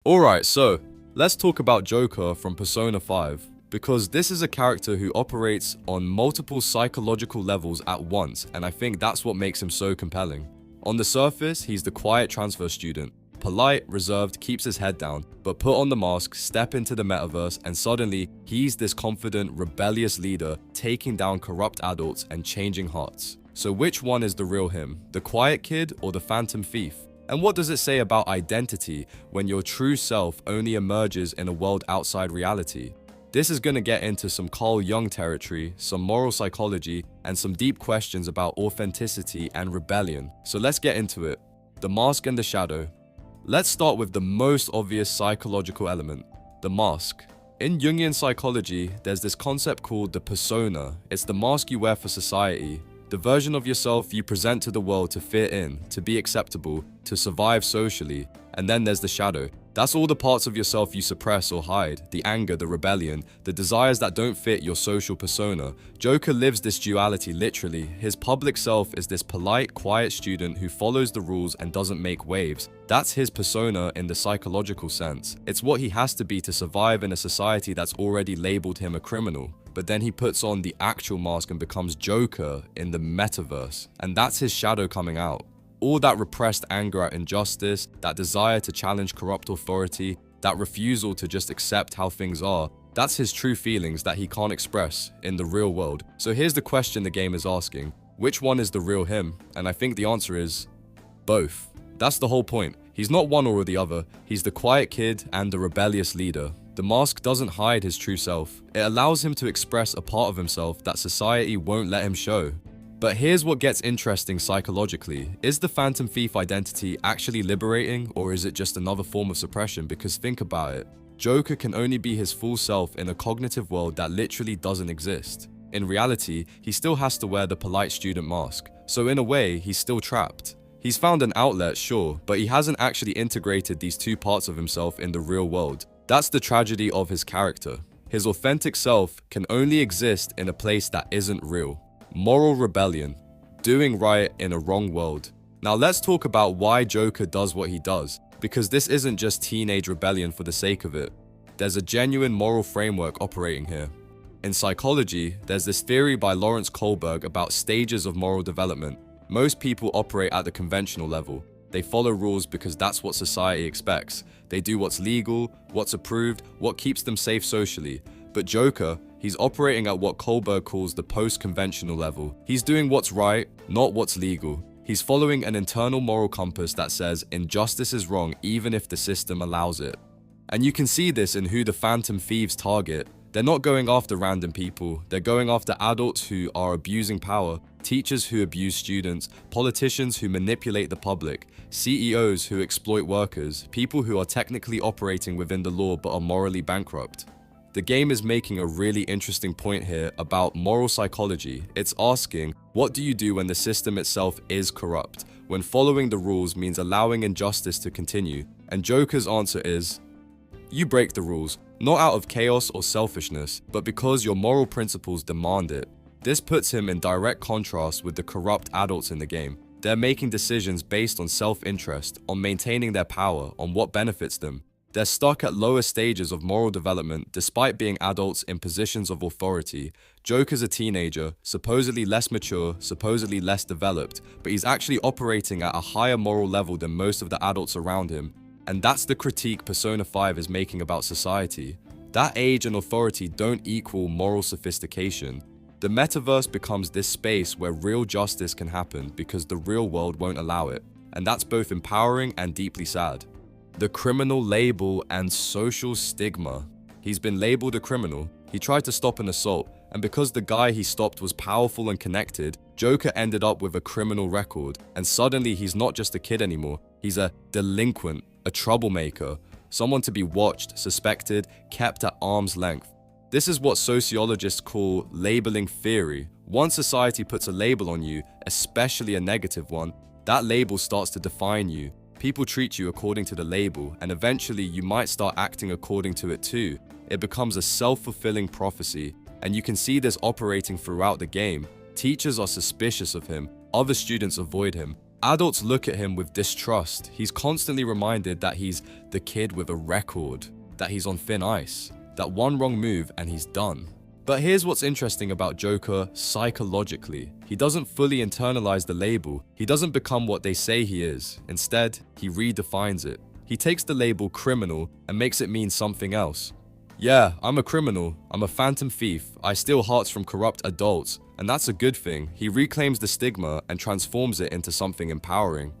Alright, so let's talk about Joker from Persona 5, because this is a character who operates on multiple psychological levels at once, and I think that's what makes him so compelling. On the surface, he's the quiet transfer student, polite, reserved, keeps his head down, but put on the mask, step into the metaverse, and suddenly he's this confident, rebellious leader taking down corrupt adults and changing hearts. So which one is the real him, the quiet kid or the phantom thief? And what does it say about identity when your true self only emerges in a world outside reality? This is going to get into some Carl Jung territory, some moral psychology, and some deep questions about authenticity and rebellion. So let's get into it. The mask and the shadow. Let's start with the most obvious psychological element, the mask. In Jungian psychology, there's this concept called the persona. It's the mask you wear for society. The version of yourself you present to the world to fit in, to be acceptable, to survive socially. And then there's the shadow. That's all the parts of yourself you suppress or hide, the anger, the rebellion, the desires that don't fit your social persona. Joker lives this duality literally. His public self is this polite, quiet student who follows the rules and doesn't make waves. That's his persona in the psychological sense. It's what he has to be to survive in a society that's already labeled him a criminal. But then he puts on the actual mask and becomes Joker in the Metaverse. And that's his shadow coming out. All that repressed anger at injustice, that desire to challenge corrupt authority, that refusal to just accept how things are, that's his true feelings that he can't express in the real world. So here's the question the game is asking. Which one is the real him? And I think the answer is both. That's the whole point. He's not one or the other. He's the quiet kid and the rebellious leader. The mask doesn't hide his true self. It allows him to express a part of himself that society won't let him show. But here's what gets interesting psychologically. Is the phantom thief identity actually liberating, or is it just another form of suppression? Because think about it. Joker can only be his full self in a cognitive world that literally doesn't exist. In reality, he still has to wear the polite student mask. So in a way, he's still trapped. He's found an outlet, sure, but he hasn't actually integrated these two parts of himself in the real world. That's the tragedy of his character. His authentic self can only exist in a place that isn't real. Moral rebellion, doing right in a wrong world. Now let's talk about why Joker does what he does, because this isn't just teenage rebellion for the sake of it. There's a genuine moral framework operating here. In psychology, there's this theory by Lawrence Kohlberg about stages of moral development. Most people operate at the conventional level. They follow rules because that's what society expects. They do what's legal, what's approved, what keeps them safe socially. But Joker, he's operating at what Kohlberg calls the post-conventional level. He's doing what's right, not what's legal. He's following an internal moral compass that says injustice is wrong even if the system allows it. And you can see this in who the phantom thieves target. They're not going after random people. They're going after adults who are abusing power, teachers who abuse students, politicians who manipulate the public, CEOs who exploit workers, people who are technically operating within the law but are morally bankrupt. The game is making a really interesting point here about moral psychology. It's asking, what do you do when the system itself is corrupt? When following the rules means allowing injustice to continue? And Joker's answer is, you break the rules, not out of chaos or selfishness, but because your moral principles demand it. This puts him in direct contrast with the corrupt adults in the game. They're making decisions based on self-interest, on maintaining their power, on what benefits them. They're stuck at lower stages of moral development despite being adults in positions of authority. Joker's a teenager, supposedly less mature, supposedly less developed, but he's actually operating at a higher moral level than most of the adults around him. And that's the critique Persona 5 is making about society. That age and authority don't equal moral sophistication. The metaverse becomes this space where real justice can happen because the real world won't allow it. And that's both empowering and deeply sad. The criminal label and social stigma. He's been labeled a criminal. He tried to stop an assault, and because the guy he stopped was powerful and connected, Joker ended up with a criminal record. And suddenly he's not just a kid anymore. He's a delinquent, a troublemaker, someone to be watched, suspected, kept at arm's length. This is what sociologists call labeling theory. Once society puts a label on you, especially a negative one, that label starts to define you. People treat you according to the label, and eventually you might start acting according to it too. It becomes a self-fulfilling prophecy, and you can see this operating throughout the game. Teachers are suspicious of him, other students avoid him, Adults look at him with distrust. He's constantly reminded that he's the kid with a record, that he's on thin ice, that one wrong move and he's done. But here's what's interesting about Joker psychologically. He doesn't fully internalize the label. He doesn't become what they say he is. Instead, he redefines it. He takes the label criminal and makes it mean something else. Yeah, I'm a criminal. I'm a phantom thief. I steal hearts from corrupt adults. And that's a good thing. He reclaims the stigma and transforms it into something empowering.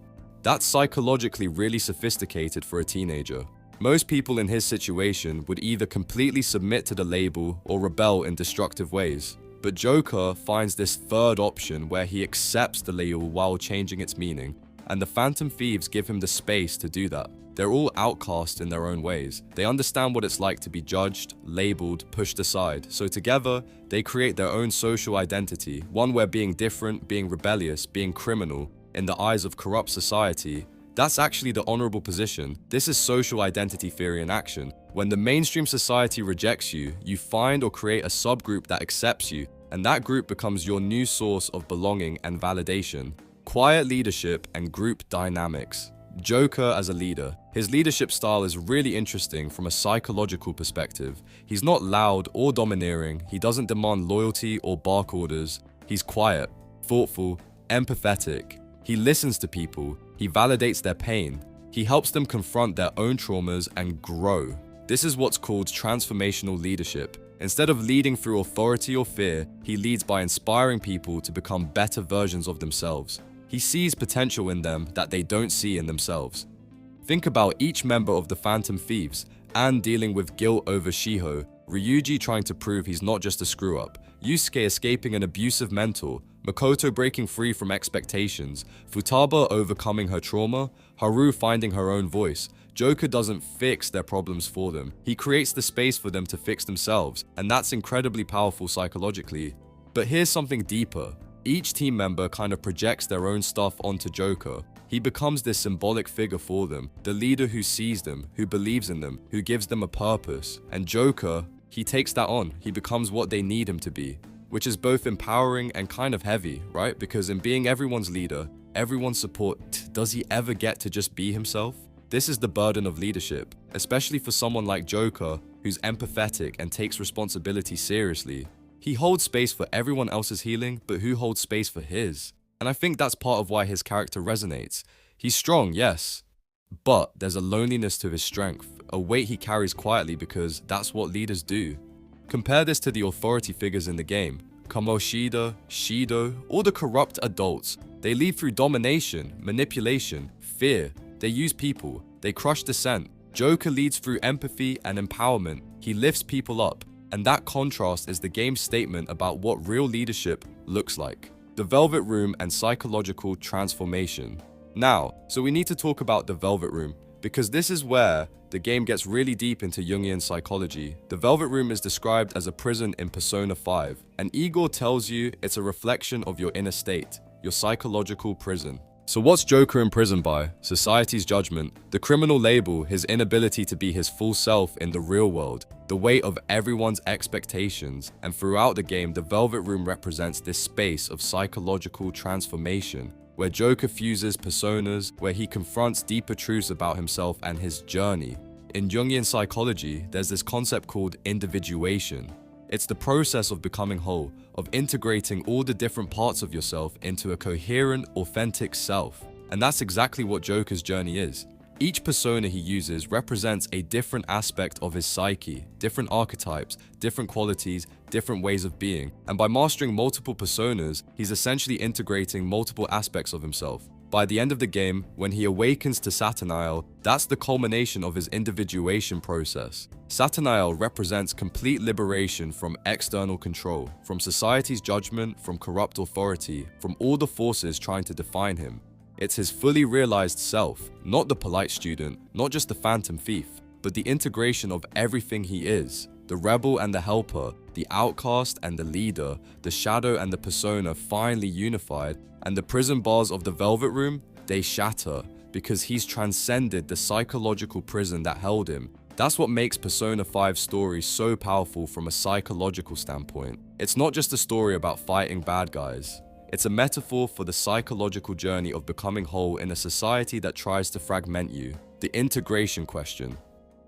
That's psychologically really sophisticated for a teenager. Most people in his situation would either completely submit to the label or rebel in destructive ways. But Joker finds this third option where he accepts the label while changing its meaning, and the Phantom Thieves give him the space to do that. They're all outcast in their own ways. They understand what it's like to be judged, labeled, pushed aside. So together, they create their own social identity, one where being different, being rebellious, being criminal, in the eyes of corrupt society, that's actually the honorable position. This is social identity theory in action. When the mainstream society rejects you, you find or create a subgroup that accepts you, and that group becomes your new source of belonging and validation. Quiet leadership and group dynamics. Joker as a leader. His leadership style is really interesting from a psychological perspective. He's not loud or domineering. He doesn't demand loyalty or bark orders. He's quiet, thoughtful, empathetic. He listens to people. He validates their pain. He helps them confront their own traumas and grow. This is what's called transformational leadership. Instead of leading through authority or fear, he leads by inspiring people to become better versions of themselves. He sees potential in them that they don't see in themselves. Think about each member of the Phantom Thieves, Anne dealing with guilt over Shiho, Ryuji trying to prove he's not just a screw-up, Yusuke escaping an abusive mentor, Makoto breaking free from expectations, Futaba overcoming her trauma, Haru finding her own voice. Joker doesn't fix their problems for them. He creates the space for them to fix themselves, and that's incredibly powerful psychologically. But here's something deeper. Each team member kind of projects their own stuff onto Joker. He becomes this symbolic figure for them, the leader who sees them, who believes in them, who gives them a purpose. And Joker, he takes that on. He becomes what they need him to be, which is both empowering and kind of heavy, right? Because in being everyone's leader, everyone's support, does he ever get to just be himself? This is the burden of leadership, especially for someone like Joker, who's empathetic and takes responsibility seriously. He holds space for everyone else's healing, but who holds space for his? And I think that's part of why his character resonates. He's strong, yes, but there's a loneliness to his strength, a weight he carries quietly because that's what leaders do. Compare this to the authority figures in the game. Kamoshida, Shido, all the corrupt adults. They lead through domination, manipulation, fear. They use people. They crush dissent. Joker leads through empathy and empowerment. He lifts people up. And that contrast is the game's statement about what real leadership looks like. The Velvet Room and psychological transformation. Now, so we need to talk about the Velvet Room, because this is where the game gets really deep into Jungian psychology. The Velvet Room is described as a prison in Persona 5, and Igor tells you it's a reflection of your inner state, your psychological prison. So what's Joker imprisoned by? Society's judgment, the criminal label, his inability to be his full self in the real world, the weight of everyone's expectations, and throughout the game, the Velvet Room represents this space of psychological transformation, where Joker fuses personas, where he confronts deeper truths about himself and his journey. In Jungian psychology, there's this concept called individuation. It's the process of becoming whole, of integrating all the different parts of yourself into a coherent, authentic self. And that's exactly what Joker's journey is. Each persona he uses represents a different aspect of his psyche, different archetypes, different qualities, different ways of being. And by mastering multiple personas, he's essentially integrating multiple aspects of himself. By the end of the game, when he awakens to Saturnile, that's the culmination of his individuation process. Saturnile represents complete liberation from external control, from society's judgment, from corrupt authority, from all the forces trying to define him. It's his fully realized self, not the polite student, not just the phantom thief, but the integration of everything he is. The rebel and the helper, the outcast and the leader, the shadow and the persona finally unified, and the prison bars of the Velvet Room, they shatter, because he's transcended the psychological prison that held him. That's what makes Persona 5's story so powerful from a psychological standpoint. It's not just a story about fighting bad guys. It's a metaphor for the psychological journey of becoming whole in a society that tries to fragment you, the integration question.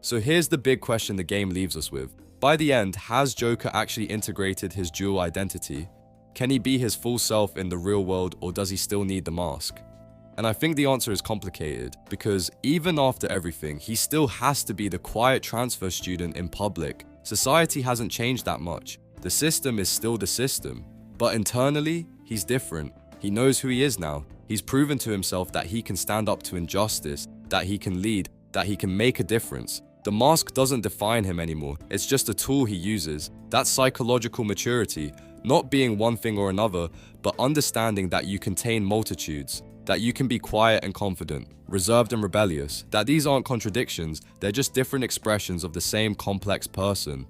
So here's the big question the game leaves us with. By the end, has Joker actually integrated his dual identity? Can he be his full self in the real world, or does he still need the mask? And I think the answer is complicated, because even after everything, he still has to be the quiet transfer student in public. Society hasn't changed that much. The system is still the system. But internally, he's different. He knows who he is now. He's proven to himself that he can stand up to injustice, that he can lead, that he can make a difference. The mask doesn't define him anymore. It's just a tool he uses. That's psychological maturity, not being one thing or another, but understanding that you contain multitudes, that you can be quiet and confident, reserved and rebellious, that these aren't contradictions, they're just different expressions of the same complex person.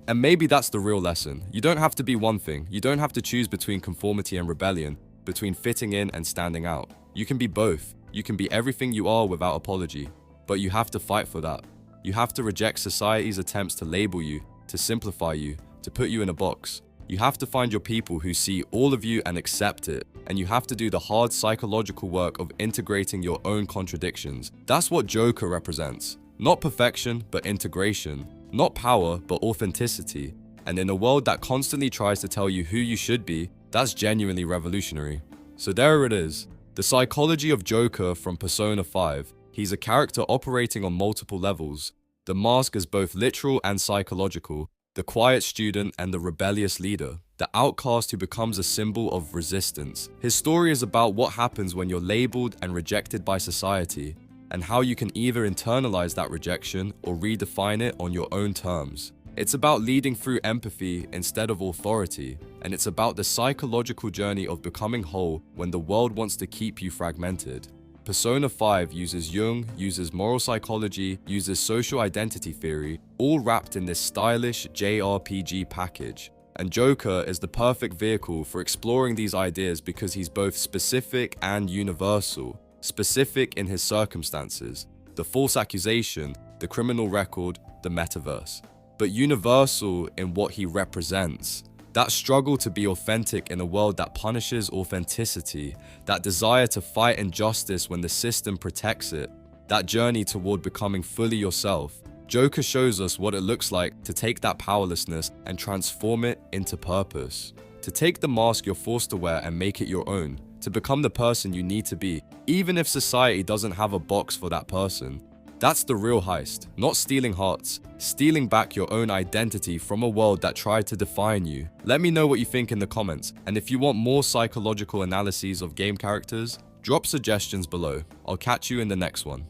And maybe that's the real lesson. You don't have to be one thing. You don't have to choose between conformity and rebellion, between fitting in and standing out. You can be both. You can be everything you are without apology. But you have to fight for that. You have to reject society's attempts to label you, to simplify you, to put you in a box. You have to find your people who see all of you and accept it. And you have to do the hard psychological work of integrating your own contradictions. That's what Joker represents. Not perfection, but integration. Not power, but authenticity. And in a world that constantly tries to tell you who you should be, that's genuinely revolutionary. So there it is. The psychology of Joker from Persona 5. He's a character operating on multiple levels. The mask is both literal and psychological. The quiet student and the rebellious leader. The outcast who becomes a symbol of resistance. His story is about what happens when you're labeled and rejected by society, and how you can either internalize that rejection or redefine it on your own terms. It's about leading through empathy instead of authority, and it's about the psychological journey of becoming whole when the world wants to keep you fragmented. Persona 5 uses Jung, uses moral psychology, uses social identity theory, all wrapped in this stylish JRPG package. And Joker is the perfect vehicle for exploring these ideas because he's both specific and universal. Specific in his circumstances, the false accusation, the criminal record, the metaverse. But universal in what he represents. That struggle to be authentic in a world that punishes authenticity, that desire to fight injustice when the system protects it, that journey toward becoming fully yourself. Joker shows us what it looks like to take that powerlessness and transform it into purpose. To take the mask you're forced to wear and make it your own. To become the person you need to be, even if society doesn't have a box for that person. That's the real heist, not stealing hearts, stealing back your own identity from a world that tried to define you. Let me know what you think in the comments, and if you want more psychological analyses of game characters, drop suggestions below. I'll catch you in the next one.